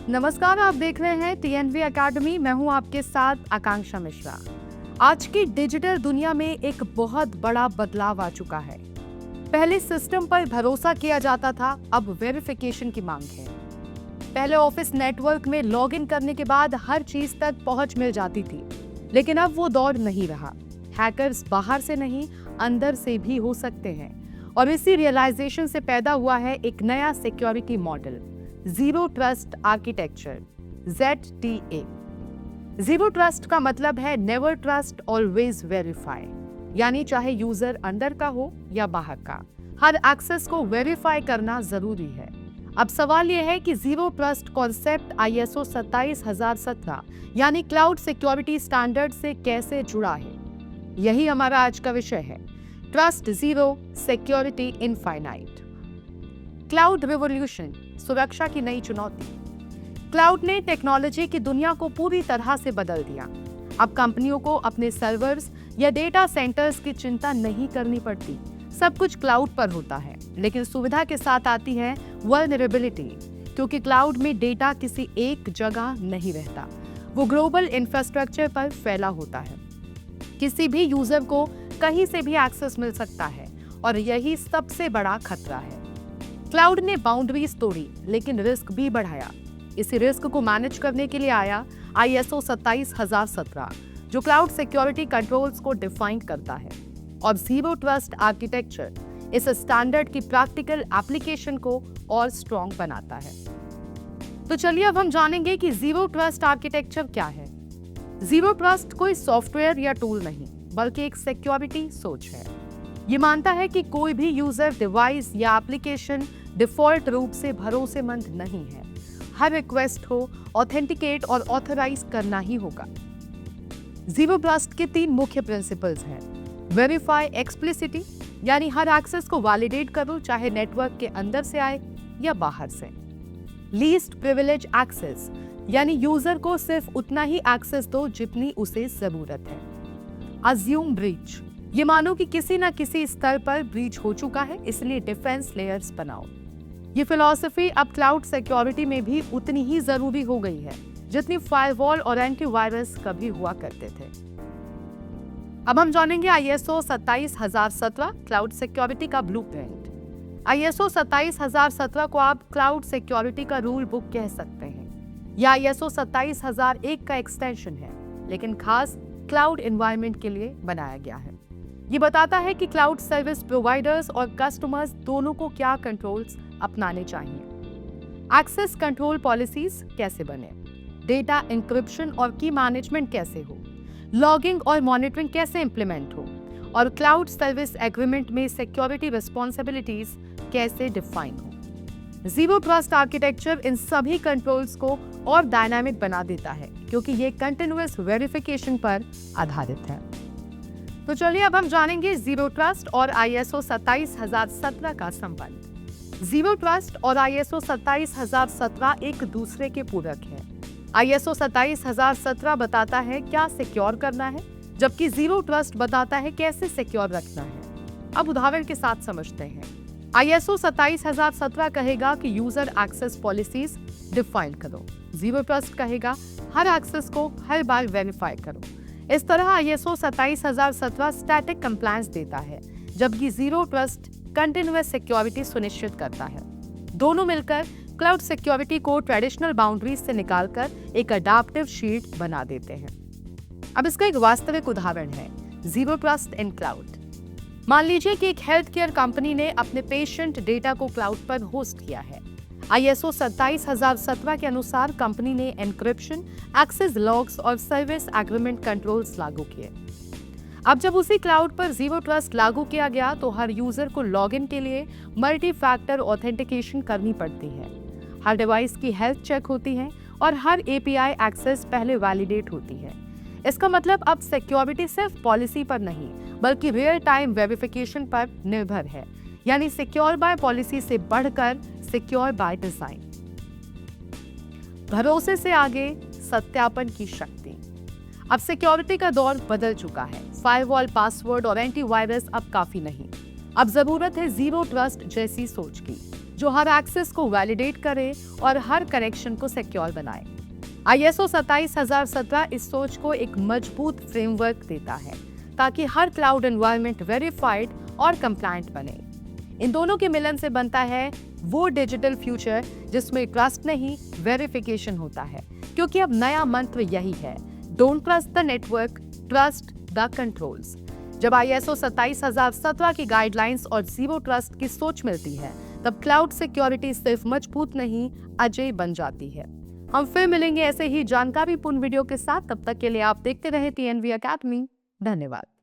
नमस्कार, आप देख रहे हैं टीएनवी एकेडमी। मैं हूं आपके साथ आकांक्षा मिश्रा। आज की डिजिटल दुनिया में एक बहुत बड़ा बदलाव आ चुका है। पहले सिस्टम पर भरोसा किया जाता था, अब वेरिफिकेशन की मांग है। पहले ऑफिस नेटवर्क में लॉगिन करने के बाद हर चीज तक पहुंच मिल जाती थी, लेकिन अब वो दौर नहीं रहा। हैकर्स बाहर से नहीं, अंदर से भी हो सकते हैं, और इसी रियलाइजेशन से पैदा हुआ है एक नया security model, zero trust architecture, ZTA। Zero trust का मतलब है नेवर ट्रस्ट, ऑलवेज वेरीफाई। यानी चाहे यूजर अंदर का हो या बाहर का, हर एक्सेस को वेरीफाई करना जरूरी है। अब सवाल यह है कि जीरो ट्रस्ट कॉन्सेप्ट ISO 27017 यानी क्लाउड सिक्योरिटी स्टैंडर्ड से कैसे जुड़ा है। यही हमारा आज का विषय है, trust zero, security infinite. Cloud revolution, सुरक्षा की नई चुनौती। क्लाउड ने टेक्नोलॉजी की दुनिया को पूरी तरह से बदल दिया। अब कंपनियों को अपने सर्वर्स या डेटा सेंटर्स की चिंता नहीं करनी पड़ती, सब कुछ क्लाउड पर होता है। लेकिन सुविधा के साथ आती है वल्नरेबिलिटी, क्योंकि क्लाउड में डेटा किसी एक जगह नहीं रहता, वो ग्लोबल इंफ्रास्ट्रक्चर पर फैला होता है। किसी भी यूजर को कहीं से भी एक्सेस मिल सकता है, और यही सबसे बड़ा खतरा है। क्लाउड ने बाउंड्रीज तोड़ी, लेकिन रिस्क भी बढ़ाया। इसी रिस्क को मैनेज करने के लिए आया ISO 27017, जो क्लाउड सिक्योरिटी कंट्रोल्स को डिफाइन करता है, और जीरो ट्रस्ट आर्किटेक्चर इस स्टैंडर्ड की प्रैक्टिकल एप्लीकेशन को और स्ट्रॉन्ग बनाता है। तो चलिए अब हम जानेंगे कि जीरो ट्रस्ट आर्किटेक्चर क्या है। जीरो ट्रस्ट कोई सॉफ्टवेयर या टूल नहीं, बल्कि एक सिक्योरिटी सोच है। ये मानता है कि कोई भी यूजर, डिवाइस या एप्लीकेशन डिफॉल्ट रूप से भरोसेमंद नहीं है। हर रिक्वेस्ट को ऑथेंटिकेट और ऑथराइज करना ही होगा। जीरो ट्रस्ट के 3 मुख्य प्रिंसिपल्स हैं। वेरीफाई एक्सप्लिसिटी, यानी हर एक्सेस को वैलिडेट करो, चाहे नेटवर्क के अंदर से आए या बाहर से। लीस्ट प्रिविलेज एक्सेस, यानी यूजर को सिर्फ उतना ही एक्सेस दो जितनी उसे जरूरत है। अज्यूम ब्रीच, ये मानो कि किसी न किसी स्तर पर ब्रीच हो चुका है, इसलिए डिफेंस लेयर्स बनाओ। ये फिलॉसफी अब क्लाउड सिक्योरिटी में भी उतनी ही जरूरी हो गई है जितनी फायरवॉल और एंटीवायरस कभी हुआ करते थे। अब हम जानेंगे ISO 27017 क्लाउड सिक्योरिटी का ब्लूप्रिंट। ISO 27017 को आप क्लाउड सिक्योरिटी का रूल बुक कह सकते हैं। यह ISO 27001 का एक्सटेंशन है, लेकिन खास क्लाउड एनवायरनमेंट के लिए बनाया गया है। ये बताता है कि क्लाउड सर्विस प्रोवाइडर्स और कस्टमर्स दोनों को क्या कंट्रोल्स अपनाने चाहिए। एक्सेस कंट्रोल पॉलिसीज कैसे बने, डेटा इंक्रिप्शन और की मैनेजमेंट कैसे हो, लॉगिंग और मॉनिटरिंग कैसे इंप्लीमेंट हो, और क्लाउड सर्विस एग्रीमेंट में सिक्योरिटी रिस्पॉन्सिबिलिटीज कैसे डिफाइन हो। जीरो ट्रस्ट आर्किटेक्चर इन सभी कंट्रोल्स को और डायनामिक बना देता है, क्योंकि ये कंटिन्यूअस वेरिफिकेशन पर आधारित है। तो चलिए अब हम जानेंगे जीरो ट्रस्ट और ISO 27017 का संबंध। जीरो ट्रस्ट और ISO 27017 एक दूसरे के पूरक हैं। ISO 27017 बताता है क्या सिक्योर करना है, जबकि जीरो ट्रस्ट बताता है कैसे सिक्योर रखना है। अब उदाहरण के साथ समझते हैं। ISO 27017 कहेगा कि यूजर एक्सेस पॉलिसीज डिफाइन करो। जीरो ट्रस्ट कहेगा हर एक्सेस को हर बार वेरीफाई करो। इस तरह ISO 27017 स्टैटिक कंप्लायंस देता है, जबकि जीरो ट्रस्ट कंटिन्यूअस सिक्योरिटी सुनिश्चित करता है। दोनों मिलकर क्लाउड सिक्योरिटी को ट्रेडिशनल बाउंड्रीज से निकालकर एक अडैप्टिव शील्ड बना देते हैं। अब इसका एक वास्तविक उदाहरण है जीरो ट्रस्ट इन क्लाउड। मान लीजिए कि एक हेल्थ केयर कंपनी ने अपने पेशेंट डेटा को क्लाउड पर होस्ट किया है। ISO 27017 के अनुसार कंपनी ने एन्क्रिप्शन, एक्सेस लॉग्स और सर्विस एग्रीमेंट कंट्रोल्स लागू किए। अब जब उसी क्लाउड पर जीरो ट्रस्ट लागू किया गया तो हर यूजर को लॉगिन के लिए मल्टी फैक्टर ऑथेंटिकेशन करनी पड़ती है। हर डिवाइस की हेल्थ चेक होती है और हर API एक्सेस पहले वैलिडेट होती है। इसका मतलब अब सिक्योरिटी सिर्फ पॉलिसी पर नहीं, बल्कि रियल टाइम वेरिफिकेशन पर निर्भर है, यानी सिक्योर बाय पॉलिसी से बढ़कर सिक्योर बाय डिजाइन। भरोसे से आगे सत्यापन की शक्ति। अब सिक्योरिटी का दौर बदल चुका है। फायरवॉल, पासवर्ड और एंटीवायरस अब काफी नहीं। अब जरूरत है जीरो ट्रस्ट जैसी सोच की। जो हर एक्सेस को वैलिडेट करे और हर कनेक्शन को सिक्योर बनाए। ISO 27017 इस सोच को एक मजबूत फ्रेमवर्क देता है ताकि हर क्लाउड एनवायरनमेंट वेरीफाइड और कंप्लायंट बने। इन दोनों के मिलन से बनता है वो डिजिटल फ्यूचर जिसमें ट्रस्ट नहीं, वेरिफिकेशन होता है, क्योंकि अब नया मंत्र यही है, don't trust the network, trust the controls. जब ISO 27017 की गाइडलाइंस और जीरो ट्रस्ट की सोच मिलती है, तब क्लाउड सिक्योरिटी सिर्फ मजबूत नहीं, अजय बन जाती है। हम फिर मिलेंगे ऐसे ही जानकारीपूर्ण वीडियो के साथ। तब तक के लिए आप देखते रहे TNV अकेडमी। धन्यवाद।